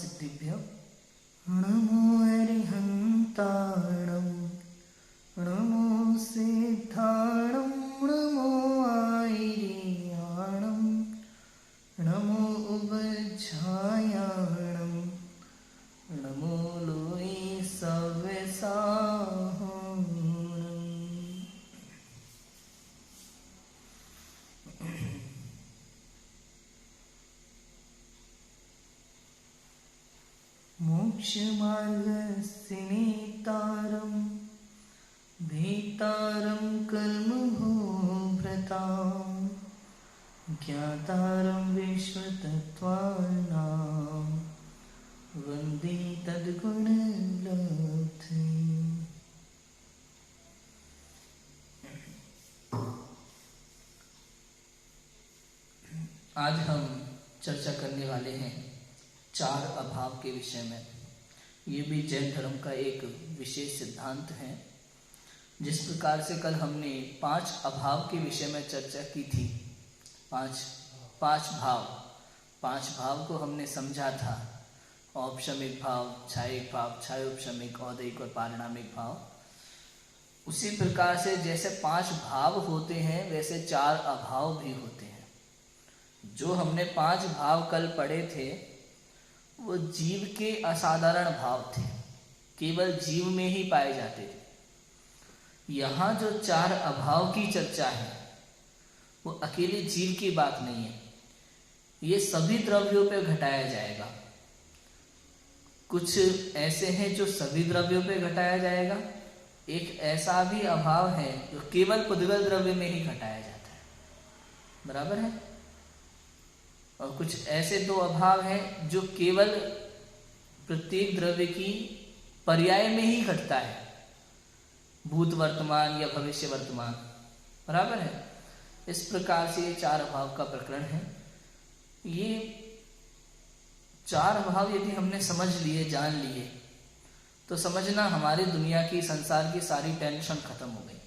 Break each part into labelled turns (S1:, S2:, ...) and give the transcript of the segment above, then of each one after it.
S1: सिद्धिभ्यो नमो अरिहन्ताणं नमो सिद्धाणं नमो आयर्याणं नमो उवज्झायाणं नमो लोई सव्यसाहम्। मोक्षमार्गस्य नेतारं भेतारं कर्मभोभृतां ज्ञातारं विश्वतत्त्वानां वन्दे तद्गुणलब्धे। आज हम चर्चा करने वाले हैं चार अभाव के विषय में। ये भी जैन धर्म का एक विशेष सिद्धांत है। जिस प्रकार से कल हमने 5 अभाव के विषय में चर्चा की थी, पांच भाव को हमने समझा था। औपशमिक भाव, छायिक भाव, छायोपशमिक, औदैहिक और पारिणामिक भाव। उसी प्रकार से जैसे 5 भाव होते हैं वैसे 4 अभाव भी होते हैं। जो हमने 5 भाव कल पढ़े थे वो जीव के असाधारण भाव थे, केवल जीव में ही पाए जाते थे। यहाँ जो 4 अभाव की चर्चा है वो अकेले जीव की बात नहीं है, ये सभी द्रव्यों पे घटाया जाएगा। कुछ ऐसे हैं जो सभी द्रव्यों पे घटाया जाएगा, एक ऐसा भी अभाव है जो केवल पुद्गल द्रव्य में ही घटाया जाता है, बराबर है। और कुछ ऐसे 2 अभाव हैं जो केवल प्रत्येक द्रव्य की पर्याय में ही घटता है, भूत वर्तमान या भविष्य वर्तमान, बराबर है। इस प्रकार से ये 4 अभाव का प्रकरण है। ये 4 अभाव यदि हमने समझ लिए, जान लिए, तो समझना हमारी दुनिया की, संसार की सारी टेंशन खत्म हो गई।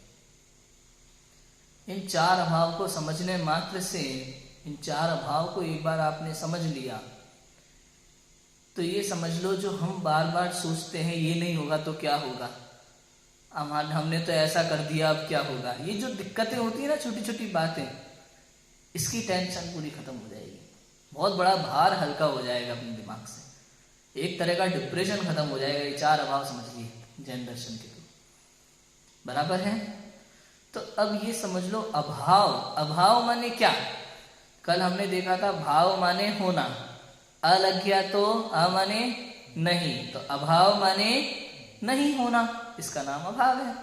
S1: इन 4 अभाव को समझने मात्र से, इन 4 अभाव को एक बार आपने समझ लिया तो ये समझ लो, जो हम बार बार सोचते हैं ये नहीं होगा तो क्या होगा, हमने तो ऐसा कर दिया अब क्या होगा, ये जो दिक्कतें होती है ना, छोटी छोटी बातें, इसकी टेंशन पूरी खत्म हो जाएगी। बहुत बड़ा भार हल्का हो जाएगा अपने दिमाग से, एक तरह का डिप्रेशन खत्म हो जाएगा। ये 4 अभाव समझिए जैन दर्शन के, तो बराबर है। तो अब ये समझ लो, अभाव माने क्या। कल हमने देखा था भाव माने होना, अलज्ञा तो अ माने नहीं, तो अभाव माने नहीं होना, इसका नाम अभाव है,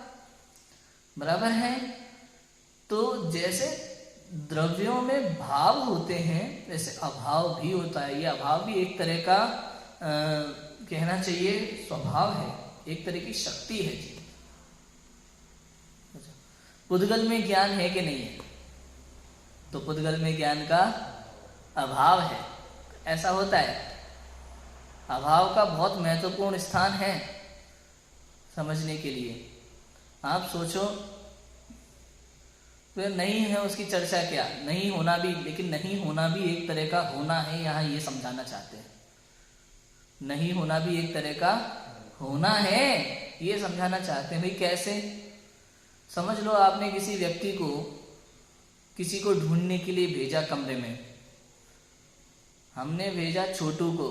S1: बराबर है। तो जैसे द्रव्यों में भाव होते हैं वैसे अभाव भी होता है। ये अभाव भी एक तरह का कहना चाहिए स्वभाव है, एक तरह की शक्ति है जी। पुद्गल में ज्ञान है कि नहीं है, तो पुद्गल में ज्ञान का अभाव है, ऐसा होता है। अभाव का बहुत महत्वपूर्ण स्थान है समझने के लिए। आप सोचो, तो नहीं है उसकी चर्चा क्या, नहीं होना भी, लेकिन नहीं होना भी एक तरह का होना है, यहाँ ये समझाना चाहते हैं। नहीं होना भी एक तरह का होना है, ये समझाना चाहते हैं। भाई कैसे, समझ लो आपने किसी व्यक्ति को, किसी को ढूंढने के लिए भेजा कमरे में। हमने भेजा छोटू को,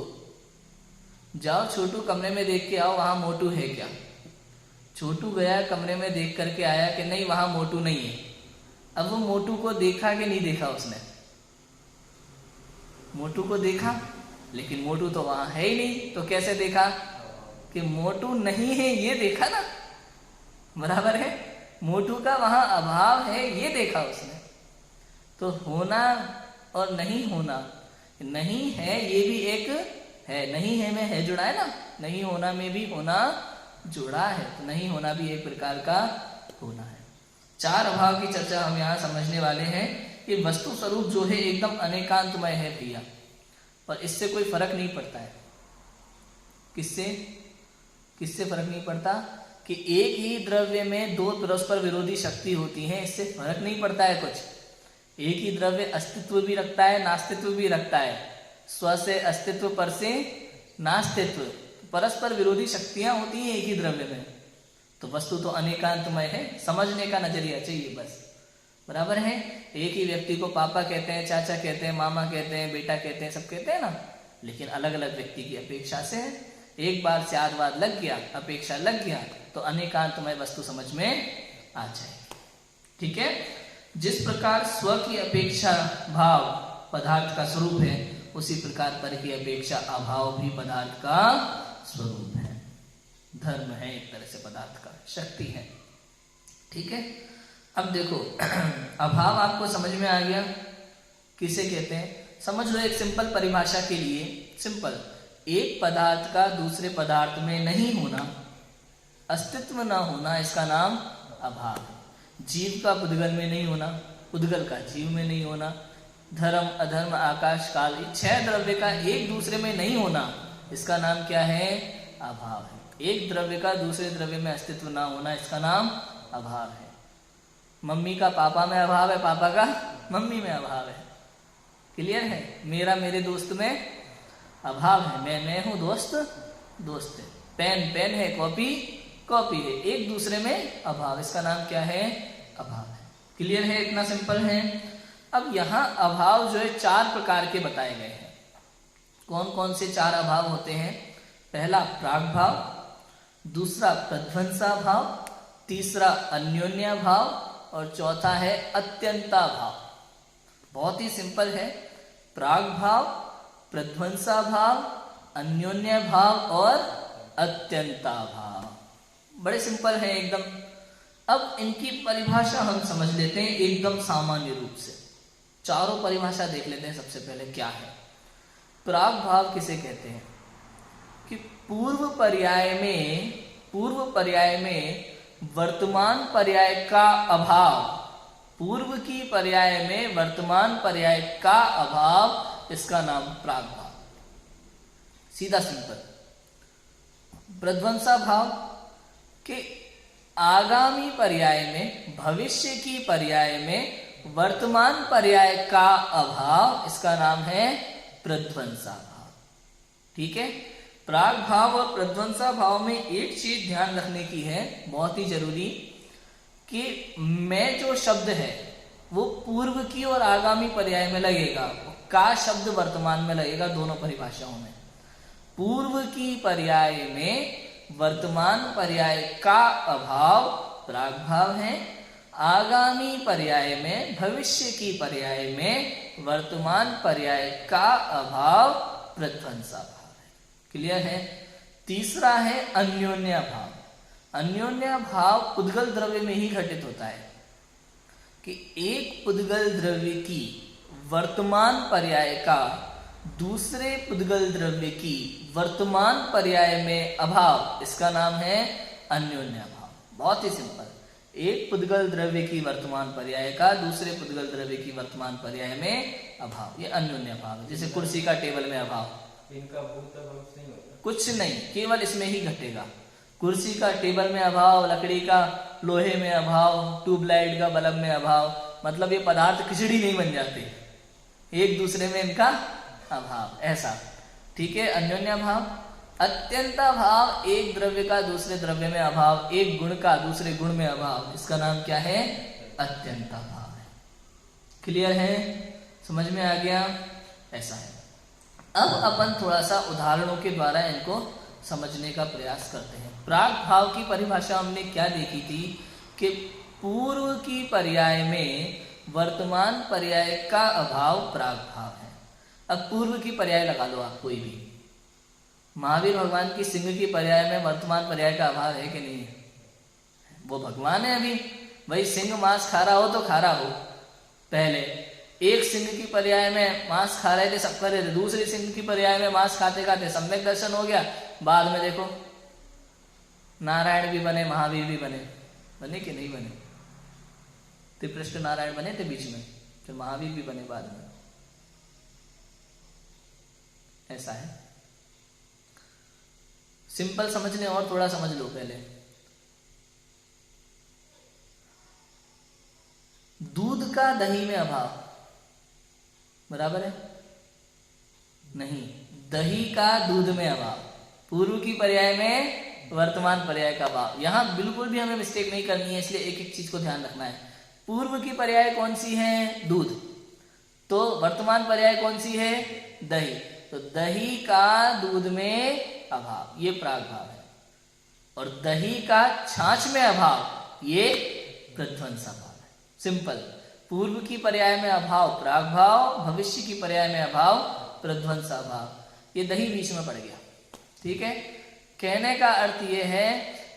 S1: जाओ छोटू कमरे में देख के आओ वहां मोटू है क्या। छोटू गया कमरे में, देख करके आया कि नहीं वहां मोटू नहीं है। अब वो मोटू को देखा कि नहीं देखा, उसने मोटू को देखा, लेकिन मोटू तो वहां है ही नहीं। तो कैसे देखा कि मोटू नहीं है, ये देखा ना, बराबर है। मोटू का वहां अभाव है, ये देखा उसने। तो होना और नहीं होना, नहीं है ये भी एक है, नहीं है में है जुड़ा है ना, नहीं होना में भी होना जुड़ा है, तो नहीं होना भी एक प्रकार का होना है। 4 अभाव की चर्चा हम यहाँ समझने वाले हैं कि वस्तु स्वरूप जो है एकदम अनेकांतमय है भैया, और इससे कोई फर्क नहीं पड़ता है। किससे फर्क नहीं पड़ता कि एक ही द्रव्य में 2 परस्पर विरोधी शक्ति होती है, इससे फर्क नहीं पड़ता है कुछ। एक ही द्रव्य अस्तित्व भी रखता है, नास्तित्व भी रखता है, स्व से अस्तित्व पर से नास्तित्व, परस्पर विरोधी शक्तियां होती हैं एक ही द्रव्य में, तो वस्तु तो अनेकांतमय है। समझने का नजरिया चाहिए बस, बराबर है। एक ही व्यक्ति को पापा कहते हैं, चाचा कहते हैं, मामा कहते हैं, बेटा कहते हैं, सब कहते हैं ना, लेकिन अलग अलग व्यक्ति की अपेक्षा से है। एक बार से आदवाद लग गया, अपेक्षा लग गया, तो अनेकांतमय वस्तु समझ में आ जाएगी। ठीक है। जिस प्रकार स्व की अपेक्षा भाव पदार्थ का स्वरूप है, उसी प्रकार पर की अपेक्षा अभाव भी पदार्थ का स्वरूप है, धर्म है, एक तरह से पदार्थ का शक्ति है। ठीक है। अब देखो अभाव आपको समझ में आ गया, किसे कहते हैं? समझ लो एक सिंपल परिभाषा के लिए, सिंपल, एक पदार्थ का दूसरे पदार्थ में नहीं होना, अस्तित्व ना होना, इसका नाम अभाव है। जीव का पुद्गल में नहीं होना, पुद्गल का जीव में नहीं होना, धर्म अधर्म आकाश काल, 6 द्रव्य का एक दूसरे में नहीं होना, इसका नाम क्या है? अभाव है। एक द्रव्य का दूसरे द्रव्य में अस्तित्व ना होना, इसका नाम अभाव है। मम्मी का पापा में अभाव है, पापा का मम्मी में अभाव है। क्लियर है? मेरा मेरे दोस्त में अभाव है, मैं हूं दोस्त दोस्त है, पेन पेन है, कॉपी कॉपी है, एक दूसरे में अभाव, इसका नाम क्या है? अभाव है। क्लियर है? इतना सिंपल है। अब यहाँ अभाव जो है 4 प्रकार के बताए गए हैं। कौन कौन से 4 अभाव होते हैं? पहला प्राग भाव, दूसरा प्रध्वंसा भाव, तीसरा अन्योन्या भाव और चौथा है अत्यंता भाव। बहुत ही सिंपल है। प्राग भाव, प्रध्वंसा भाव, अन्योन्या भाव और अत्यंता भाव, बड़े सिंपल है एकदम। अब इनकी परिभाषा हम समझ लेते हैं एकदम सामान्य रूप से। चारों परिभाषा देख लेते हैं। सबसे पहले क्या है प्राग भाव? किसे कहते हैं? कि पूर्व पर्याय में वर्तमान पर्याय का अभाव, पूर्व की पर्याय में वर्तमान पर्याय का अभाव, इसका नाम प्राग भाव। सीधा सिंपल। प्रध्वंसा भाव के आगामी पर्याय में, भविष्य की पर्याय में वर्तमान पर्याय का अभाव, इसका नाम है प्रध्वंसा भाव। ठीक है। प्राग भाव और प्रध्वंसा भाव में एक चीज ध्यान रखने की है, बहुत ही जरूरी, कि मैं जो शब्द है वो पूर्व की और आगामी पर्याय में लगेगा, का शब्द वर्तमान में लगेगा, दोनों परिभाषाओं में। पूर्व की पर्याय में वर्तमान पर्याय का अभाव प्राग भाव है, आगामी पर्याय में, भविष्य की पर्याय में वर्तमान पर्याय का अभाव प्रध्वंसा भाव है। क्लियर है? तीसरा है अन्योन्या भाव। अन्योन्या भाव पुद्गल द्रव्य में ही घटित होता है, कि एक पुद्गल द्रव्य की वर्तमान पर्याय का दूसरे पुद्गल द्रव्य की वर्तमान पर्याय में अभाव, इसका नाम है अन्योन्या भाव। बहुत ही सिंपल। एक पुद्गल द्रव्य की वर्तमान पर्याय का दूसरे पुद्गल द्रव्य की वर्तमान पर्याय में अभाव, ये अन्योन्या भाव है। जैसे कुर्सी का टेबल में अभाव,
S2: इनका नहीं होता,
S1: कुछ नहीं, केवल इसमें ही घटेगा। कुर्सी का टेबल में अभाव, लकड़ी का लोहे में अभाव, ट्यूबलाइट का बल्ब में अभाव, मतलब ये पदार्थ खिचड़ी नहीं बन जाते, एक दूसरे में इनका अभाव, ऐसा। ठीक है। अन्योन्या भाव। अत्यंता भाव, एक द्रव्य का दूसरे द्रव्य में अभाव, एक गुण का दूसरे गुण में अभाव, इसका नाम क्या है? अत्यंता भाव है। क्लियर है? समझ में आ गया? ऐसा है। अब अपन थोड़ा सा उदाहरणों के द्वारा इनको समझने का प्रयास करते हैं। प्राग भाव की परिभाषा हमने क्या देखी थी? कि पूर्व की पर्याय में वर्तमान पर्याय का अभाव प्राग भाव है। अब पूर्व की पर्याय लगा लो आप कोई भी। महावीर भगवान की सिंह की पर्याय में वर्तमान पर्याय का अभाव है कि नहीं है? वो भगवान है अभी, भाई सिंह मांस खा रहा हो तो खा रहा हो। पहले एक सिंह की पर्याय में मांस खा रहे थे, सब कर रहे थे, दूसरे सिंह की पर्याय में मांस खाते खाते सम्यक दर्शन हो गया। बाद में देखो नारायण भी बने, महावीर भी बने, बने कि नहीं बने? त्रिपृष्ठ नारायण बने थे बीच में, फिर महावीर भी बने बाद में। ऐसा है। सिंपल समझ लें और थोड़ा समझ लो पहले। दूध का दही में अभाव, बराबर है? नहीं, दही का दूध में अभाव, पूर्व की पर्याय में वर्तमान पर्याय का अभाव। यहां बिल्कुल भी हमें मिस्टेक नहीं करनी है, इसलिए एक एक चीज को ध्यान रखना है। पूर्व की पर्याय कौन सी है? दूध। तो वर्तमान पर्याय कौन सी है? दही। तो दही का दूध में अभाव, ये प्राग भाव है। और दही का छाछ में अभाव, ये प्रध्वंस भाव है। सिंपल। पूर्व की पर्याय में अभाव प्राग भाव, भविष्य की पर्याय में अभाव प्रध्वंस भाव। ये दही बीच में पड़ गया, ठीक है। कहने का अर्थ ये है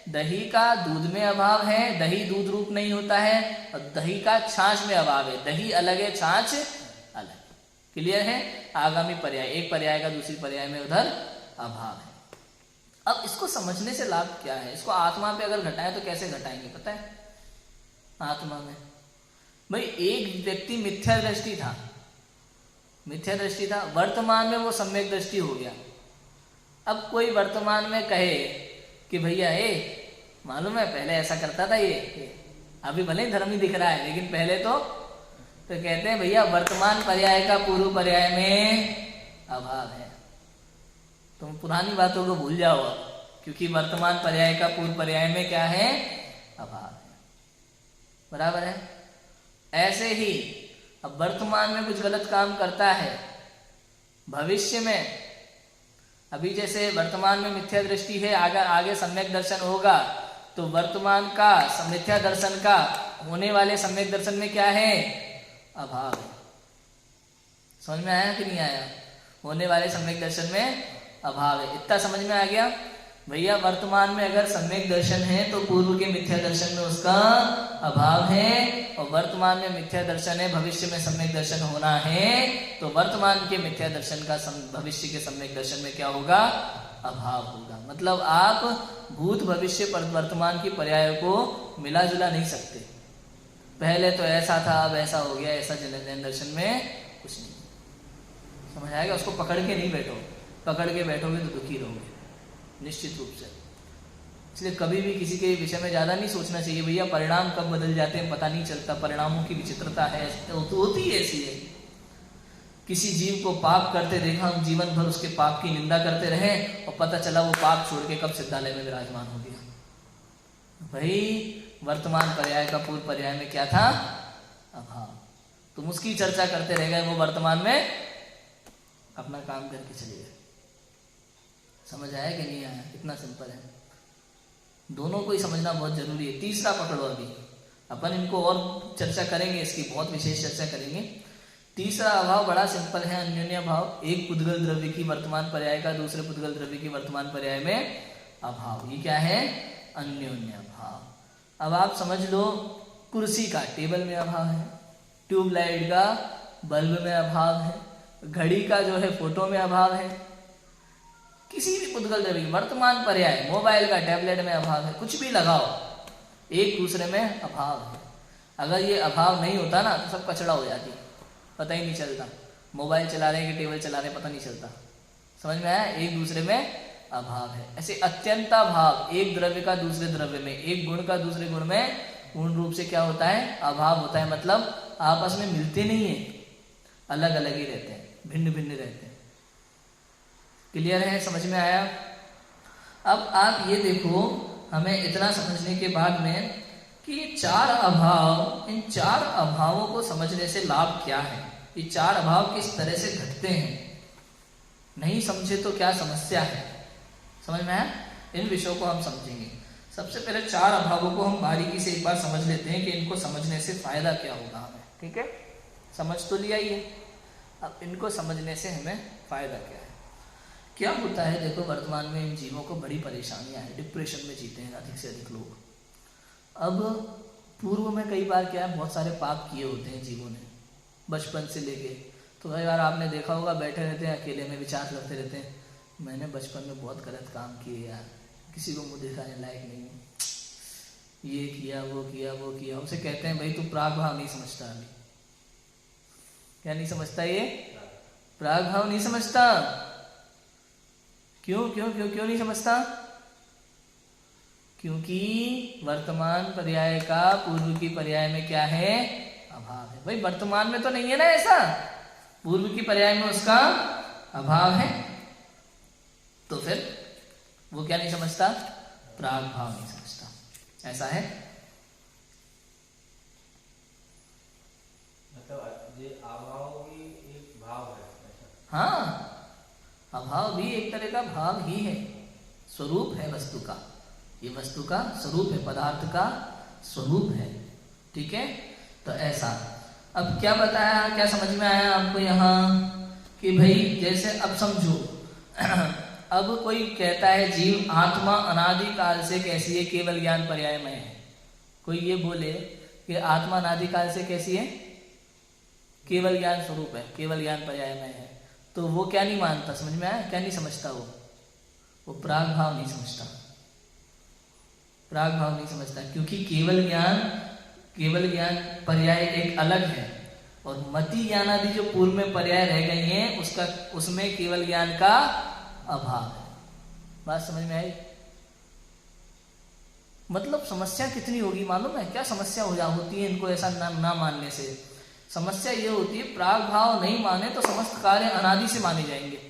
S1: दही का दूध में अभाव है, दही दूध रूप नहीं होता है, और दही का छाछ में अभाव है। दही अलग है, छाछ अलग। क्लियर है? आगामी पर्याय, एक पर्याय का दूसरी पर्याय में उधर अभाव है। अब इसको समझने से लाभ क्या है? इसको आत्मा पे अगर घटाएं तो कैसे घटाएंगे पता है? आत्मा में भाई एक व्यक्ति मिथ्या दृष्टि था, मिथ्या दृष्टि था, वर्तमान में वो सम्यक दृष्टि हो गया। अब कोई वर्तमान में कहे कि भैया मालूम है पहले ऐसा करता था ये अभी भले ही धर्मी दिख रहा है लेकिन पहले तो कहते हैं भैया वर्तमान पर्याय का पूर्व पर्याय में अभाव है। तुम पुरानी बातों को भूल जाओ अब, क्योंकि वर्तमान पर्याय का पूर्व पर्याय में क्या है? अभाव है। बराबर है? ऐसे ही अब वर्तमान में कुछ गलत काम करता है, भविष्य में अभी जैसे वर्तमान में मिथ्या दृष्टि है, आगे सम्यक दर्शन होगा, तो वर्तमान का मिथ्या दर्शन का होने वाले सम्यक दर्शन में क्या है? अभाव है। समझ में आया कि नहीं आया? होने वाले सम्यक दर्शन में अभाव है। इतना समझ में आ गया? भैया वर्तमान में अगर सम्यक दर्शन है तो पूर्व के मिथ्या दर्शन में उसका अभाव है, और वर्तमान में मिथ्या दर्शन है, भविष्य में सम्यक दर्शन होना है, तो वर्तमान के मिथ्या दर्शन का भविष्य के सम्यक दर्शन में क्या होगा? अभाव होगा। मतलब आप भूत भविष्य पर वर्तमान की पर्याय को मिला जुला नहीं सकते। पहले तो ऐसा था अब ऐसा हो गया, ऐसा जैन दर्शन में कुछ नहीं। समझ आएगा? उसको पकड़ के नहीं बैठो, पकड़ के बैठोगे तो दुखी रहोगे निश्चित रूप से। इसलिए कभी भी किसी के विषय में ज्यादा नहीं सोचना चाहिए। भैया परिणाम कब बदल जाते हैं पता नहीं चलता, परिणामों की विचित्रता है, होती है ऐसी है। किसी जीव को पाप करते देखा, हम जीवन भर उसके पाप की निंदा करते रहे और पता चला वो पाप छोड़ के कब सिद्धालय में विराजमान हो गया। भाई वर्तमान पर्याय का पूर्व पर्याय में क्या था? अभाव। तुम उसकी चर्चा करते रह गए, वो वर्तमान में अपना काम करके चले गए। समझ आया कि नहीं आया? इतना सिंपल है। दोनों को ही समझना बहुत जरूरी है। तीसरा पकड़ो, अभी अपन इनको और चर्चा करेंगे, इसकी बहुत विशेष चर्चा करेंगे। तीसरा अभाव बड़ा सिंपल है, अन्योन्य भाव। एक पुद्गल द्रव्य की वर्तमान पर्याय का दूसरे पुद्गल द्रव्य की वर्तमान पर्याय में अभाव, ये क्या है? अन्योन्य भाव। अब आप समझ लो, कुर्सी का टेबल में अभाव है, ट्यूबलाइट का बल्ब में अभाव है, घड़ी का जो है फोटो में अभाव है, किसी भी पुद्गल द्रव्य वर्तमान पर्याय मोबाइल का टैबलेट में अभाव है। कुछ भी लगाओ, एक दूसरे में अभाव है। अगर ये अभाव नहीं होता ना तो सब कचड़ा हो जाती, पता ही नहीं चलता। मोबाइल चला रहे हैं कि टेबल चला रहे हैं पता नहीं चलता। समझ में आया? एक दूसरे में अभाव है। ऐसे अत्यंता भाव, एक द्रव्य का दूसरे द्रव्य में, एक गुण का दूसरे गुण में पूर्ण रूप से क्या होता है? अभाव होता है। मतलब आपस में मिलते नहीं है, अलग अलग ही रहते हैं, भिन्न भिन्न रहते हैं। क्लियर है? समझ में आया? अब आप ये देखो, हमें इतना समझने के बाद में कि ये चार अभाव, इन चार अभावों को समझने से लाभ क्या है, ये चार अभाव किस तरह से घटते हैं, नहीं समझे तो क्या समस्या है। समझ में आया? इन विषयों को हम समझेंगे। सबसे पहले चार अभावों को हम बारीकी से एक बार समझ लेते हैं कि इनको समझने से फायदा क्या होगा हमें। ठीक है? समझ तो लिया ही है, अब इनको समझने से हमें फायदा क्या है। क्या होता है देखो, वर्तमान में इन जीवों को बड़ी परेशानियां हैं, डिप्रेशन में जीते हैं अधिक से अधिक लोग। अब पूर्व में कई बार क्या है, बहुत सारे पाप किए होते हैं जीवों ने बचपन से लेके। तो कई बार आपने देखा होगा, बैठे रहते हैं अकेले में विचार करते रहते हैं, मैंने बचपन में बहुत गलत काम किए यार, किसी को मुंह दिखाने लायक नहीं हूँ, ये किया वो किया वो किया। उसे कहते हैं भाई तू प्राग भाव नहीं समझता। अभी क्या नहीं समझता? ये प्राग भाव नहीं समझता। क्यों क्यों क्यों क्यों नहीं समझता? क्योंकि वर्तमान पर्याय का पूर्व की पर्याय में क्या है? अभाव है। भाई वर्तमान में तो नहीं है ना ऐसा, पूर्व की पर्याय में उसका अभाव है। तो फिर वो क्या नहीं समझता, प्राग भाव नहीं समझता। ऐसा है।
S2: मतलब ये अभाव भी एक भाव है ऐसा?
S1: हाँ, अभाव भी एक तरह का भाव ही है, स्वरूप है वस्तु का। ये वस्तु का स्वरूप है, पदार्थ का स्वरूप है। ठीक है, तो ऐसा। अब क्या बताया, क्या समझ में आया आपको यहाँ कि भाई जैसे अब समझो अब कोई कहता है जीव आत्मा अनादि काल से कैसी है, केवल ज्ञान पर्यायमय है। कोई ये बोले कि आत्मा अनादि काल से कैसी है, केवल ज्ञान स्वरूप है, केवल ज्ञान पर्यायमय है, तो वो क्या नहीं मानता, समझ में आया, क्या नहीं समझता, वो प्राग भाव नहीं समझता, प्राग भाव नहीं समझता। क्योंकि केवल ज्ञान पर्याय एक अलग है, और मति ज्ञान आदि जो पूर्व में पर्याय रह गई हैं उसमें केवल ज्ञान का अभाव है। बात समझ में आई? मतलब समस्या कितनी होगी मालूम है? क्या समस्या होती है इनको ऐसा ना मानने से? समस्या ये होती है, प्राग भाव नहीं माने तो समस्त कार्य अनादि से माने जाएंगे।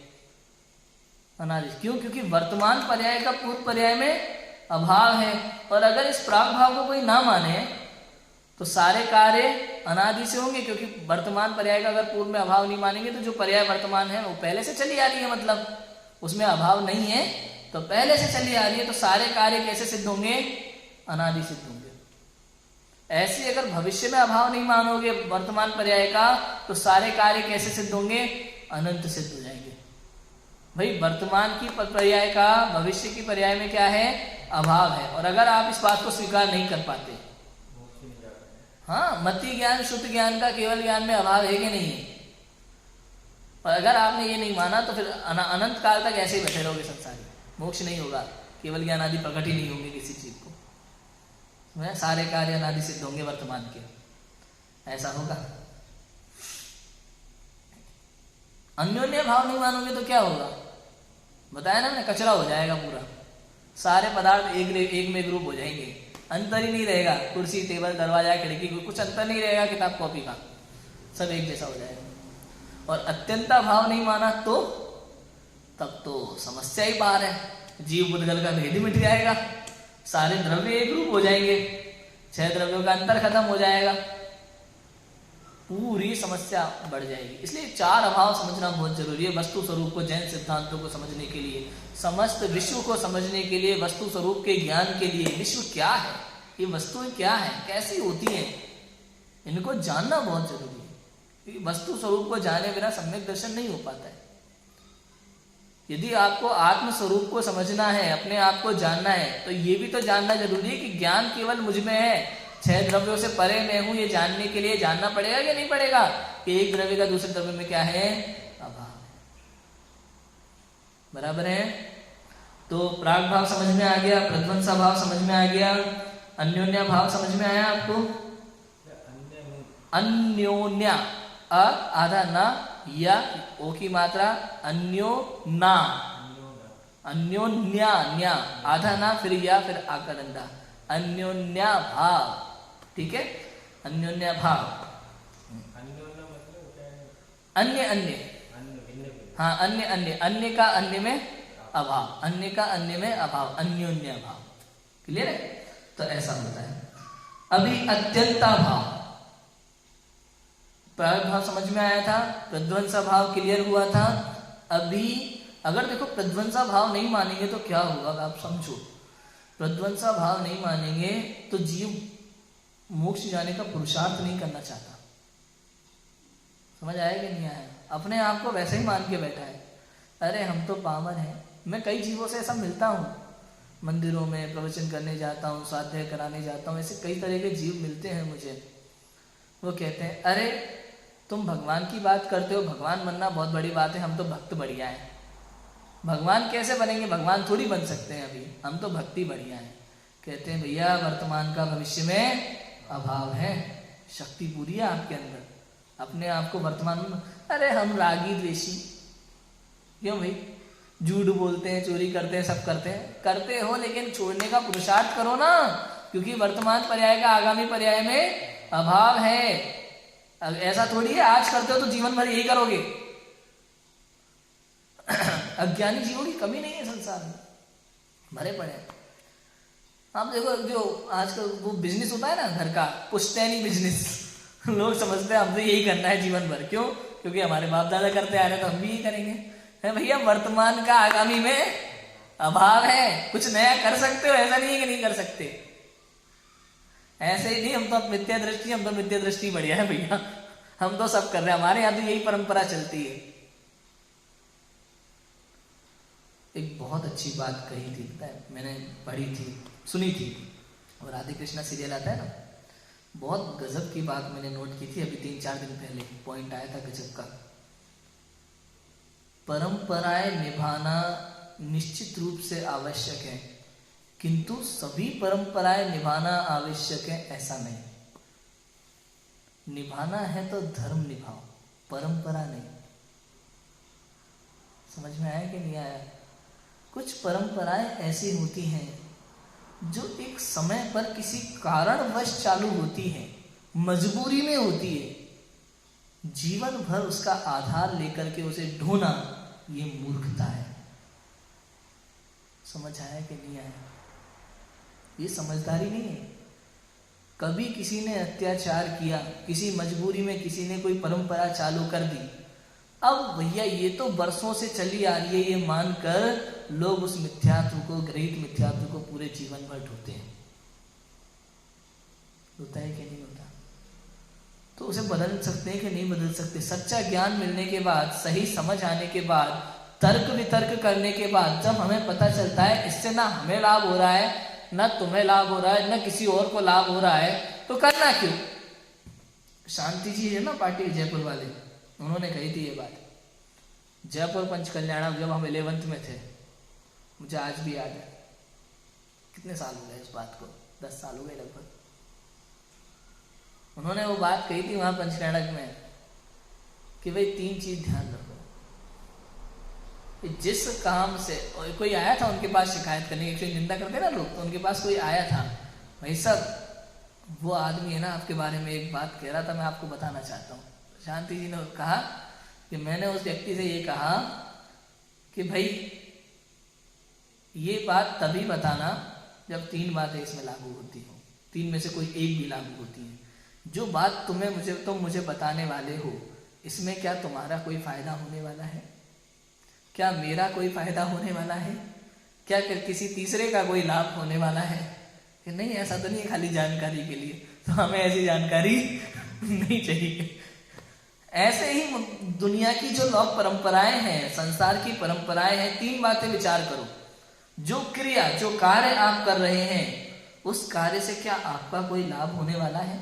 S1: अनादि क्यों? क्योंकि वर्तमान पर्याय का पूर्व पर्याय में अभाव है, और अगर इस प्राग भाव को कोई ना माने तो सारे कार्य अनादि से होंगे, क्योंकि वर्तमान पर्याय का अगर पूर्व में अभाव नहीं मानेंगे तो जो पर्याय वर्तमान है वो पहले से चली आ रही है, मतलब उसमें अभाव नहीं है तो पहले से चली आ रही है, तो सारे कार्य कैसे सिद्ध होंगे? अनादि सिद्ध होंगे। ऐसे अगर भविष्य में अभाव नहीं मानोगे वर्तमान पर्याय का तो सारे कार्य कैसे सिद्ध होंगे? अनंत सिद्ध हो जाएंगे। भाई वर्तमान की पर्याय का भविष्य की पर्याय में क्या है? अभाव है, और अगर आप इस बात को स्वीकार नहीं कर पाते, हाँ, मति ज्ञान शुद्ध ज्ञान का केवल ज्ञान में अभाव है कि नहीं है, और अगर आपने ये नहीं माना तो फिर अनंत काल तक ऐसे ही बैठे रहोगे संसारी, मोक्ष नहीं होगा, केवल ज्ञान आदि प्रकट ही नहीं होंगे किसी चीज को, सारे कार्य अनादि सिद्ध होंगे वर्तमान के, ऐसा होगा। अन्योन्य भाव नहीं मानोगे तो क्या होगा? बताया ना मैंने, कचरा हो जाएगा पूरा, सारे पदार्थ एक में ग्रुप हो जाएंगे, अंतर ही नहीं रहेगा, कुर्सी टेबल दरवाजा खिड़की कुछ अंतर नहीं रहेगा, किताब कॉपी का सब एक जैसा हो जाएगा। और अत्यंता भाव नहीं माना तो तब तो समस्या ही पार है, जीव बुद्धगल का भेद ही मिट जाएगा, सारे द्रव्य एक रूप हो जाएंगे, 6 द्रव्यों का अंतर खत्म हो जाएगा, पूरी समस्या बढ़ जाएगी। इसलिए 4 अभाव समझना बहुत जरूरी है वस्तु स्वरूप को, जैन सिद्धांतों को समझने के लिए, समस्त विश्व को समझने के लिए, वस्तु स्वरूप के ज्ञान के लिए। विश्व क्या है, ये वस्तुएं क्या है, कैसी होती हैं, इनको जानना बहुत जरूरी है। वस्तु स्वरूप को जाने बिना सम्यक दर्शन नहीं हो पाता है। यदि आपको आत्म स्वरूप को समझना है, अपने आप को जानना है, तो ये भी तो जानना जरूरी है कि ज्ञान केवल मुझ में है, 6 द्रव्यों से परे मैं हूं, ये जानने के लिए जानना पड़ेगा कि नहीं पड़ेगा कि एक द्रव्य का दूसरे द्रव्य में क्या है? अभाव। बराबर है? तो प्राग भाव समझ में आ गया, प्रध्वंसा भाव समझ में आ गया, अन्योन्या भाव समझ में आया आपको? अन्योन्या, अ आधा ना, या ओ की मात्रा, अन्यो ना, अन्योन्या, न्या आधा ना, फिर या, फिर आका डंडा, अन्योन्या भाव। ठीक है, अन्योन्या भाव, अन्य अन्य, हाँ अन्य अन्य, अन्य का अन्य में अभाव, अन्य का अन्य में अभाव, अन्योन्या भाव। क्लियर है? तो ऐसा होता है। अभी अत्यंता भाव, प्राग भाव समझ में आया था, प्रध्वंसा भाव क्लियर हुआ था। अभी अगर देखो प्रध्वंसा भाव नहीं मानेंगे तो क्या होगा, आप समझो, प्रध्वंसा भाव नहीं मानेंगे तो जीव मोक्ष जाने का पुरुषार्थ नहीं करना चाहता। समझ आया कि नहीं आया? अपने आप को वैसे ही मान के बैठा है, अरे हम तो पामर हैं। मैं कई जीवों से ऐसा मिलता हूँ, मंदिरों में प्रवचन करने जाता हूँ, स्वाध्याय कराने जाता हूँ, ऐसे कई तरह के जीव मिलते हैं मुझे। वो कहते हैं अरे तुम भगवान की बात करते हो, भगवान बनना बहुत बड़ी बात है, हम तो भक्त बढ़िया है। भगवान कैसे बनेंगे? भगवान थोड़ी बन सकते हैं अभी, हम तो भक्ति बढ़िया है। कहते हैं भैया वर्तमान का भविष्य में अभाव है, शक्ति पूरी है आपके अंदर, अपने आप को वर्तमान में, अरे हम रागी द्वेषी क्यों भाई? झूठ बोलते हैं, चोरी करते हैं, सब करते हो, लेकिन छोड़ने का पुरुषार्थ करो ना, क्योंकि वर्तमान पर्याय का आगामी पर्याय में अभाव है। ऐसा थोड़ी है आज करते हो तो जीवन भर यही करोगे। अज्ञानी जीवों की कमी नहीं है संसार में, भरे पड़े हैं। आप देखो जो आजकल वो बिजनेस होता है ना घर का, पुश्तैनी बिजनेस, लोग समझते हैं हमको यही करना है जीवन भर। क्यों? क्योंकि हमारे बाप दादा करते आ रहे तो हम भी यही करेंगे। है भैया, वर्तमान का आगामी में अभाव है। कुछ नया कर सकते हो, ऐसा नहीं है कि नहीं कर सकते। ऐसे ही नहीं, हम तो मिथ्या दृष्टि बढ़िया है भैया, हम तो सब कर रहे हैं, हमारे यहाँ तो यही परंपरा चलती है। एक बहुत अच्छी बात कही थी, पता है, मैंने पढ़ी थी, सुनी थी, और राधे कृष्णा सीरियल आता है ना, बहुत गजब की बात मैंने नोट की थी अभी 3-4 दिन पहले, पॉइंट आया था गजब का। परंपराएं निभाना निश्चित रूप से आवश्यक है, किंतु सभी परंपराएं निभाना आवश्यक है ऐसा नहीं। निभाना है तो धर्म निभाओ, परंपरा नहीं। समझ में आया कि नहीं आया? कुछ परंपराएं ऐसी होती हैं जो एक समय पर किसी कारणवश चालू होती है, मजबूरी में होती है। जीवन भर उसका आधार लेकर के उसे ढोना, ये मूर्खता है। समझ आया कि नहीं आया? ये समझदारी नहीं है। कभी किसी ने अत्याचार किया, किसी मजबूरी में किसी ने कोई परंपरा चालू कर दी, अब भैया ये तो बरसों से चली आ रही है, ये मानकर लोग उस मिथ्यात्व को, ग्रहित मिथ्यात्व को पूरे जीवन भर ढोते हैं। होता है कि नहीं होता? तो उसे बदल सकते हैं कि नहीं बदल सकते? सच्चा ज्ञान मिलने के बाद, सही समझ आने के बाद, तर्क वितर्क करने के बाद, जब हमें पता चलता है इससे ना हमें लाभ हो रहा है, ना तुम्हें लाभ हो रहा है, ना किसी और को लाभ हो रहा है, तो करना क्यों? शांति जी है ना पार्टी जयपुर वाले, उन्होंने कही थी ये बात। जयपुर पंचकल्याण जब हम 11th में थे, मुझे आज भी याद है, कितने साल हो गए इस बात को, 10 साल हो गए लगभग। उन्होंने वो बात कही थी वहां पंचकल्याण में कि भाई 3 चीज ध्यान रखो। जिस काम से कोई आया था उनके पास शिकायत करने की, निंदा करते ना लोग, तो उनके पास कोई आया था, भाई साहब वो आदमी है ना आपके बारे में एक बात कह रहा था, मैं आपको बताना चाहता हूँ। शांति जी ने कहा कि मैंने उस व्यक्ति से ये कहा कि भाई ये बात तभी बताना जब 3 बातें इसमें लागू होती हो, 3 में से कोई एक भी लागू होती है। जो बात तुम मुझे बताने वाले हो, इसमें क्या तुम्हारा कोई फायदा होने वाला है? क्या मेरा कोई फायदा होने वाला है? क्या किसी तीसरे का कोई लाभ होने वाला है? कि नहीं, ऐसा तो नहीं है खाली जानकारी के लिए, तो हमें ऐसी जानकारी नहीं चाहिए। ऐसे ही दुनिया की जो लोक परंपराएं हैं, संसार की परंपराएं हैं, 3 बातें विचार करो। जो क्रिया, जो कार्य आप कर रहे हैं, उस कार्य से क्या आपका कोई लाभ होने वाला है?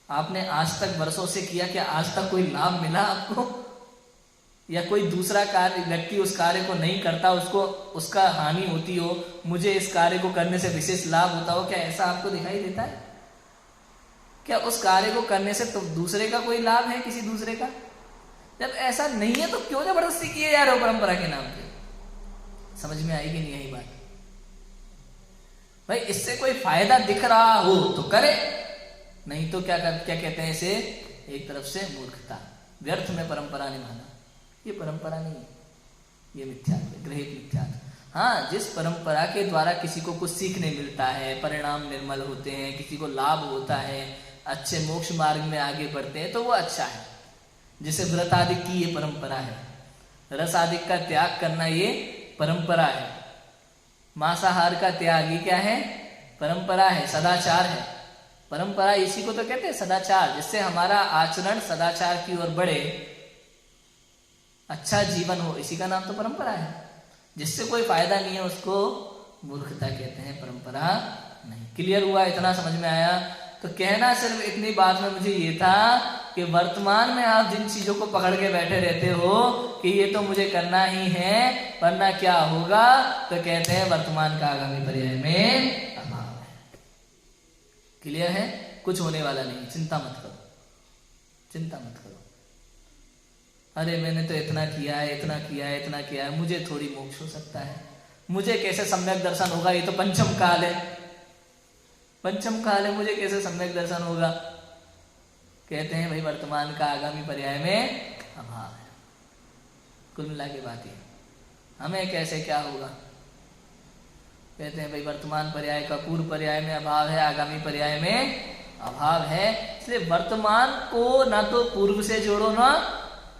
S1: आपने आज तक वर्षों से किया, क्या आज तक कोई लाभ मिला आपको? या कोई दूसरा कार्य व्यक्ति उस कार्य को नहीं करता, उसको उसका हानि होती हो, मुझे इस कार्य को करने से विशेष लाभ होता हो, क्या ऐसा आपको दिखाई देता है? क्या उस कार्य को करने से तो दूसरे का कोई लाभ है, किसी दूसरे का? जब ऐसा नहीं है तो क्यों जबरदस्ती किए जा रहे हो परंपरा के नाम पे? समझ में आएगी नहीं आई बात? भाई इससे कोई फायदा दिख रहा हो तो करे, नहीं तो क्या कहते हैं इसे? एक तरफ से मूर्खता, व्यर्थ में परंपरा निभाना। ये परंपरा नहीं है, ये मिथ्यात्व, ग्रहित मिथ्यात्व। हाँ, जिस परंपरा के द्वारा किसी को कुछ सीखने मिलता है, परिणाम निर्मल होते हैं, किसी को लाभ होता है, अच्छे मोक्ष मार्ग में आगे बढ़ते हैं, तो वो अच्छा है। जैसे व्रत आदि की ये परंपरा है, रस आदि का त्याग करना ये परंपरा है, मांसाहार का त्याग ये क्या है? परंपरा है, सदाचार है। परंपरा इसी को तो कहते हैं सदाचार, जिससे हमारा आचरण सदाचार की ओर बढ़े, अच्छा जीवन हो, इसी का नाम तो परंपरा है। जिससे कोई फायदा नहीं है उसको मूर्खता कहते हैं, परंपरा नहीं। क्लियर हुआ? इतना समझ में आया? तो कहना सिर्फ इतनी बात में मुझे ये था कि वर्तमान में आप जिन चीजों को पकड़ के बैठे रहते हो कि ये तो मुझे करना ही है वरना क्या होगा, तो कहते हैं वर्तमान का आगामी पर्याय में अभाव है। क्लियर है? कुछ होने वाला नहीं, चिंता मत करो, चिंता मत करो। अरे मैंने तो इतना किया है, इतना किया है, इतना किया है, मुझे थोड़ी मोक्ष हो सकता है, मुझे कैसे सम्यक दर्शन होगा? ये तो पंचम काल है, पंचम काल है, मुझे कैसे सम्यक दर्शन होगा? कहते हैं भाई वर्तमान का आगामी पर्याय में अभाव है। कुल मिला के बात ये हमें कैसे क्या होगा? कहते हैं भाई वर्तमान पर्याय का पूर्व पर्याय में अभाव है, आगामी पर्याय में अभाव है, इसलिए वर्तमान को ना तो पूर्व से जोड़ो ना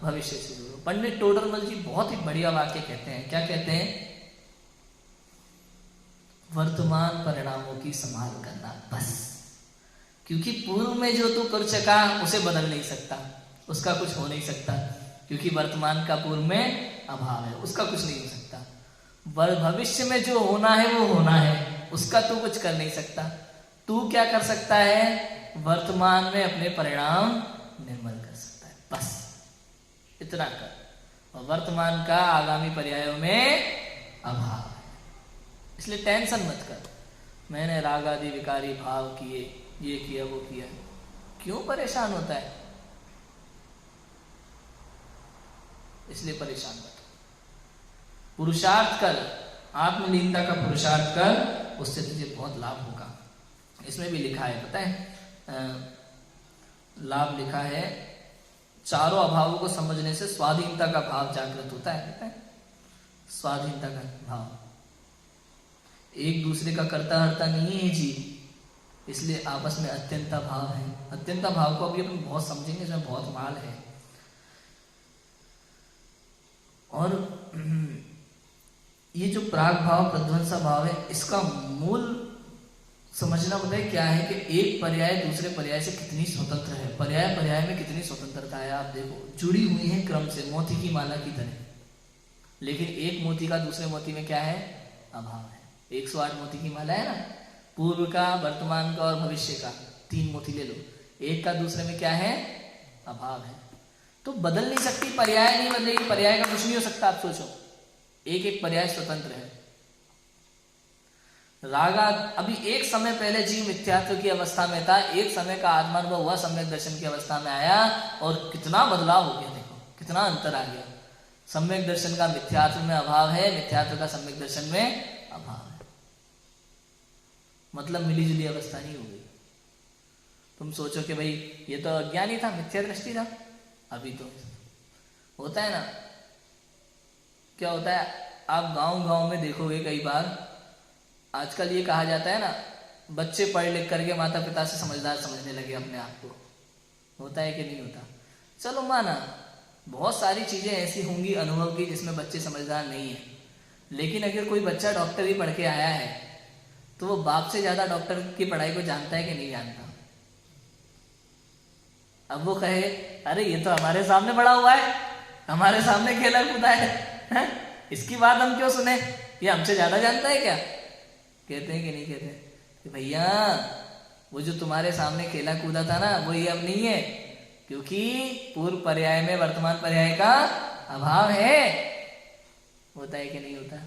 S1: भविष्य से जोड़ो। पंडित टोडरमल जी बहुत ही बढ़िया वाक्य कहते हैं। क्या कहते हैं? वर्तमान परिणामों की संभाल करना बस, क्योंकि पूर्व में जो तू कर चुका उसे बदल नहीं सकता, उसका कुछ हो नहीं सकता, क्योंकि वर्तमान का पूर्व में अभाव है, उसका कुछ नहीं हो सकता। भविष्य में जो होना है वो होना है, उसका तू कुछ कर नहीं सकता। तू क्या कर सकता है? वर्तमान में अपने परिणाम निर्मल कर सकता है, बस इतना कर। और वर्तमान का आगामी पर्यायों में अभाव है, इसलिए टेंशन मत कर। मैंने राग आदि विकारी भाव किए, ये किया वो किया, क्यों परेशान होता है? इसलिए परेशान मत। पुरुषार्थ कर, आत्मलीनता का पुरुषार्थ कर, उससे तुझे बहुत लाभ होगा। इसमें भी लिखा है, पता है लाभ लिखा है, चारों अभावों को समझने से स्वाधीनता का भाव जागृत होता है। पता है स्वाधीनता का भाव, एक दूसरे का करता हरता नहीं है जीव, इसलिए आपस में अत्यंता भाव है। अत्यंता भाव को अभी अपन बहुत समझेंगे, इसमें बहुत माल है। और ये जो प्राग भाव प्रध्वंसा भाव है, इसका मूल समझना बताए क्या है कि एक पर्याय दूसरे पर्याय से कितनी स्वतंत्र है, पर्याय पर्याय में कितनी स्वतंत्रता है। आप देखो, जुड़ी हुई है क्रम से मोती की माला की तरह, लेकिन एक मोती का दूसरे मोती में क्या है? अभाव है। 108 मोती की माला है ना, पूर्व का, वर्तमान का और भविष्य का, 3 मोती ले लो, एक का दूसरे में क्या है? अभाव है। तो बदल नहीं सकती, पर्याय नहीं बदलेगी, पर्याय का कुछ नहीं हो सकता। आप सोचो, एक एक पर्याय स्वतंत्र है। रागा अभी एक समय पहले जीव मिथ्यात्व की अवस्था में था, एक समय का आत्मानुभव हुआ, सम्यक दर्शन की अवस्था में आया, और कितना बदलाव हो गया। देखो कितना अंतर आ गया। सम्यक दर्शन का मिथ्यात्व में अभाव है, मिथ्यात्व का सम्यक दर्शन में अभाव है, मतलब मिलीजुली अवस्था नहीं हो गई। तुम सोचो कि भाई ये तो अज्ञानी था, मिथ्या दृष्टि था, अभी तो होता है ना। क्या होता है, आप गांव गांव में देखोगे कई बार, आजकल ये कहा जाता है ना, बच्चे पढ़ लिख करके माता पिता से समझदार समझने लगे अपने आप को। होता है कि नहीं होता? चलो माना, बहुत सारी चीजें ऐसी होंगी अनुभव की जिसमें बच्चे समझदार नहीं है, लेकिन अगर कोई बच्चा डॉक्टरी पढ़ के आया है तो वो बाप से ज्यादा डॉक्टर की पढ़ाई को जानता है कि नहीं जानता? अब वो कहे अरे ये तो हमारे सामने पड़ा हुआ है, हमारे सामने खेला कूदा है, इसकी बात हम क्यों सुने, ये हमसे ज्यादा जानता है क्या? कहते हैं कि नहीं कहते कि भैया वो जो तुम्हारे सामने खेला कूदा था ना, वो ये अब नहीं है, क्योंकि पूर्व पर्याय में वर्तमान पर्याय का अभाव है। होता है कि नहीं होता?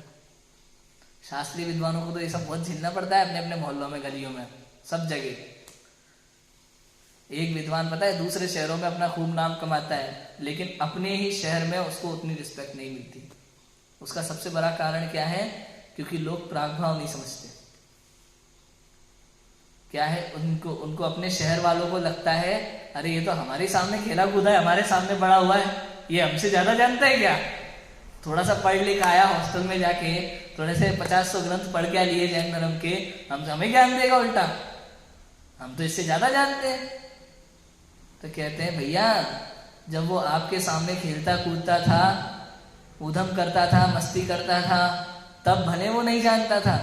S1: शास्त्रीय विद्वानों को तो ये सब बहुत झेलना पड़ता है अपने अपने मोहल्लों में, गलियों में, सब जगह। एक विद्वान पता है दूसरे शहरों में अपना खूब नाम कमाता है, लेकिन अपने ही शहर में उसको उतनी रिस्पेक्ट नहीं मिलती। उसका सबसे बड़ा कारण क्या है? क्योंकि लोग प्रागभाव नहीं समझते। क्या है, उनको अपने शहर वालों को लगता है अरे ये तो हमारे सामने खेला कूदा है, हमारे सामने पड़ा हुआ है, ये हमसे ज्यादा जानता है क्या? थोड़ा सा पढ़ लिख आया हॉस्टल में जाके, थोड़े से 50-100 ग्रंथ पढ़ के लिए जैन धर्म के, हमें ज्ञान देगा उल्टा, हम तो इससे ज्यादा जानते हैं। तो कहते हैं भैया जब वो आपके सामने खेलता कूदता था, उधम करता था, मस्ती करता था, तब भले वो नहीं जानता था,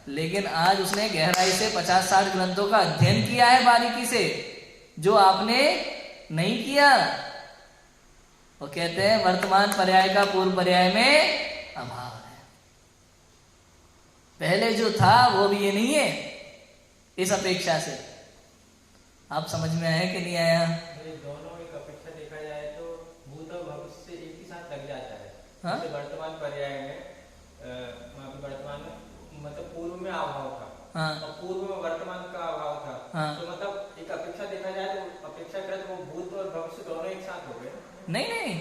S1: लेकिन आज उसने गहराई से 50-60 ग्रंथों का अध्ययन किया है बारीकी से, जो आपने नहीं किया। वो कहते हैं वर्तमान पर्याय का पूर्व पर्याय में अभाव है। पहले जो था वो भी ये नहीं है इस अपेक्षा से। आप समझ में आया कि नहीं आया?
S2: दोनों एक अपेक्षा देखा जाए तो भूत और भविष्य एक ही साथ लग जाता है।
S1: हाँ?
S2: वर्तमान पर्याय में वर्तमान में मतलब पूर्व में अभाव था,
S1: हाँ,
S2: और पूर्व में वर्तमान का अभाव था,
S1: हाँ।
S2: तो मतलब एक अपेक्षा देखा जाए तो अपेक्षाकृत वो भूत और भविष्य दोनों एक साथ हो गए।
S1: नहीं,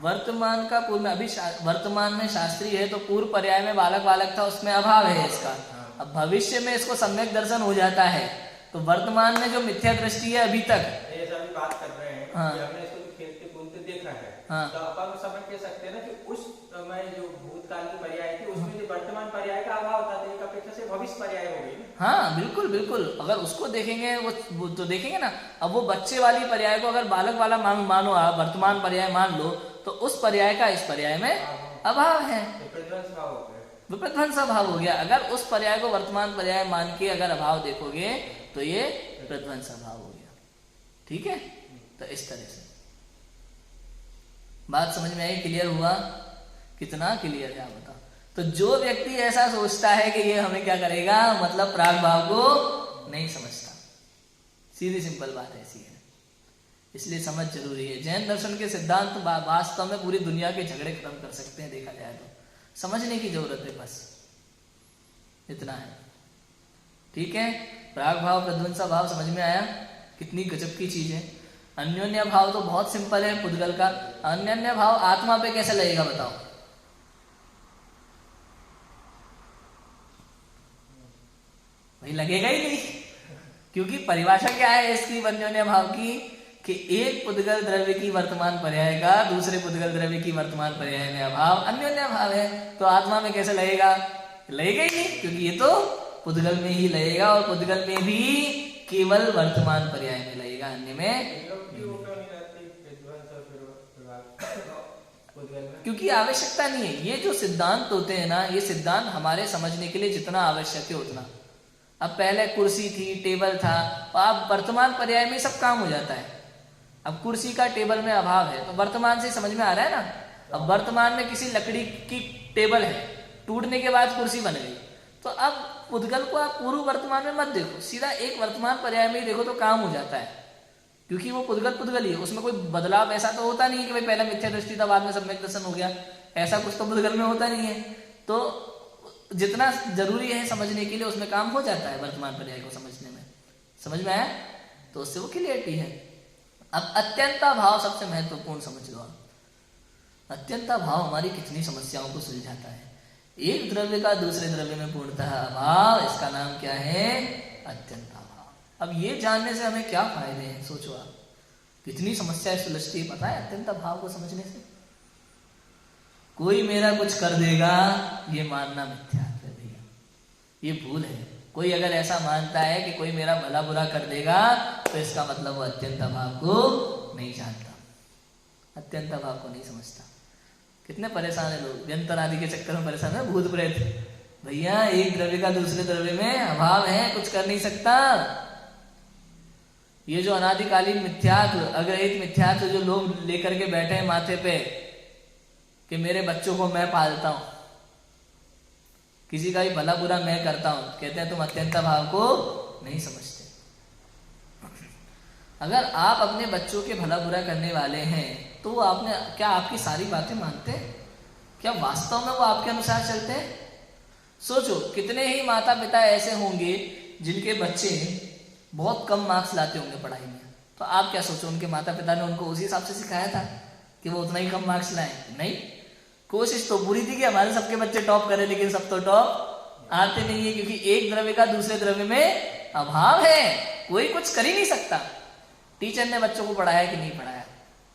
S1: वर्तमान का पूर्व में, अभी वर्तमान में शास्त्रीय है तो पूर्व पर्याय में बालक बालक था, उसमें अभाव है इसका। अब भविष्य में इसको सम्यक दर्शन हो जाता है, तो वर्तमान में जो मिथ्या दृष्टि है अभी तक,
S2: ऐसा भी बात कर रहे हैं
S1: हाँ,
S2: कि हमने इसको खेलते कूदते देखा है,
S1: हाँ,
S2: तो अपन समझ के सकते हैं ना कि उस समय जो भूतकाल की पर्याय थी उसमें जो वर्तमान पर्याय का अभाव था तो एक अपेक्षा से भविष्य पर्याय हो गई ना।
S1: हाँ बिल्कुल बिल्कुल, अगर उसको देखेंगे वो तो देखेंगे ना। अब वो बच्चे वाली पर्याय को अगर बालक वाला मानो आप वर्तमान पर्याय मान लो, तो उस पर्याय का इस पर्याय में अभाव है,
S2: विप्रध्वंस भाव हो गया।
S1: विप्रध्वंस अभाव हो गया। अगर उस पर्याय को वर्तमान पर्याय मान के अगर अभाव देखोगे तो ये प्रध्वंस अभाव हो गया। ठीक है, तो इस तरह से बात समझ में आई, क्लियर हुआ? कितना क्लियर है आप बताओ। तो जो व्यक्ति ऐसा सोचता है कि ये हमें क्या करेगा, मतलब प्राग भाव को नहीं समझता, सीधी सिंपल बात ऐसी है। इसलिए समझ जरूरी है। जैन दर्शन के सिद्धांत वास्तव में पूरी दुनिया के झगड़े खत्म कर सकते हैं, देखा जाए तो। समझने की जरूरत है, बस इतना है। ठीक है, प्राग भाव प्रध्वंसा भाव समझ में आया? कितनी गजब की चीज है। अन्योन्य भाव तो बहुत सिंपल है पुद्गल का। अन्योन्य भाव आत्मा पे कैसे लगेगा बताओ? भाई लगेगा ही नहीं, क्योंकि परिभाषा क्या है इसकी अन्योन्य भाव की, कि एक पुद्गल द्रव्य की वर्तमान पर्याय का दूसरे पुद्गल द्रव्य की वर्तमान पर्याय में अभाव अन्योन्य भाव है। तो आत्मा में कैसे लगेगा? लगेगा ही नहीं, क्योंकि ये तो पुद्गल में ही लगेगा, और पुद्गल में भी केवल वर्तमान पर्याय में लगेगा, अन्य में। क्योंकि आवश्यकता नहीं है। ये जो सिद्धांत होते हैं ना, ये सिद्धांत हमारे समझने के लिए जितना आवश्यक है उतना। अब पहले कुर्सी थी, टेबल था, और अब वर्तमान पर्याय में सब काम हो जाता है। अब कुर्सी का टेबल में अभाव है तो वर्तमान से समझ में आ रहा है ना। अब वर्तमान में किसी लकड़ी की टेबल है, टूटने के बाद कुर्सी बन गई, तो अब पुद्गल को आप पूर्व वर्तमान में मत देखो, सीधा एक वर्तमान पर्याय में ही देखो तो काम हो जाता है। क्योंकि वो पुद्गल ही है, उसमें कोई बदलाव ऐसा तो होता नहीं है कि भाई पहले मिथ्या दृष्टि था बाद में सम्यक दर्शन हो गया, ऐसा कुछ तो पुद्गल में होता नहीं है। तो जितना जरूरी है समझने के लिए उसमें काम हो जाता है वर्तमान पर्याय को समझने में। समझ में आया? तो उससे वो क्लियरिटी है। अब अत्यंता भाव सबसे महत्वपूर्ण समझ लो। अत्यंता भाव हमारी कितनी समस्याओं को सुलझाता है। एक द्रव्य का दूसरे द्रव्य में पूर्णतः अभाव, इसका नाम क्या है? अत्यंता भाव। अब ये जानने से हमें क्या फायदे हैं, सोचो आप। कितनी समस्याएं सुलझती है, पता है अत्यंता भाव को समझने से? कोई मेरा कुछ कर देगा, ये मानना मिथ्या है भैया, ये भूल है। कोई अगर ऐसा मानता है कि कोई मेरा भला बुरा कर देगा, तो इसका मतलब वो अत्यंत भाव को नहीं जानता, अत्यंत भाव को नहीं समझता। कितने परेशान है लोग, व्यंतर आदि के चक्कर में परेशान है, भूत प्रेत। भैया एक द्रव्य का दूसरे द्रव्य में अभाव है, कुछ कर नहीं सकता। ये जो अनादिकालीन मिथ्यात्व, अग्रहित मिथ्यात्व जो लोग लेकर के बैठे हैं माथे पे, कि मेरे बच्चों को मैं पालता हूं, किसी का भी भला बुरा मैं करता हूं, कहते हैं तुम अत्यंत भाव को नहीं समझते। अगर आप अपने बच्चों के भला बुरा करने वाले हैं, तो वो आपने क्या आपकी सारी बातें मानते हैं? क्या वास्तव में वो आपके अनुसार चलते हैं? सोचो, कितने ही माता पिता ऐसे होंगे जिनके बच्चे बहुत कम मार्क्स लाते होंगे पढ़ाई में, तो आप क्या सोचो, उनके माता पिता ने उनको उसी हिसाब से सिखाया था कि वो उतना ही कम मार्क्स लाए? नहीं, कोशिश तो पूरी थी कि हमारे सबके बच्चे टॉप करें, लेकिन सब तो टॉप आते नहीं है, क्योंकि एक द्रव्य का दूसरे द्रव्य में अभाव है, कोई कुछ कर ही नहीं सकता। टीचर ने बच्चों को पढ़ाया कि नहीं पढ़ाया?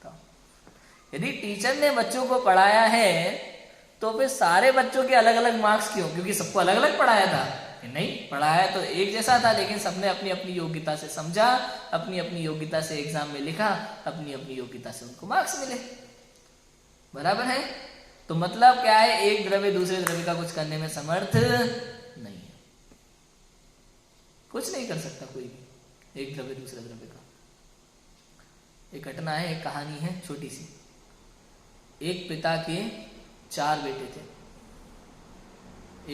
S1: तो यदि टीचर ने बच्चों को पढ़ाया है, तो फिर सारे बच्चों के अलग अलग मार्क्स क्यों? क्योंकि सबको अलग अलग पढ़ाया था? नहीं, पढ़ाया तो एक जैसा था, लेकिन सबने अपनी अपनी योग्यता से समझा, अपनी अपनी योग्यता से एग्जाम में लिखा, अपनी अपनी योग्यता से उनको मार्क्स मिले। बराबर है? तो मतलब क्या है, एक द्रव्य दूसरे द्रव्य का कुछ करने में समर्थ नहीं है, कुछ नहीं कर सकता कोई भी एक द्रव्य दूसरे द्रव्य का। एक घटना है, एक कहानी है छोटी सी। एक पिता के 4 बेटे थे,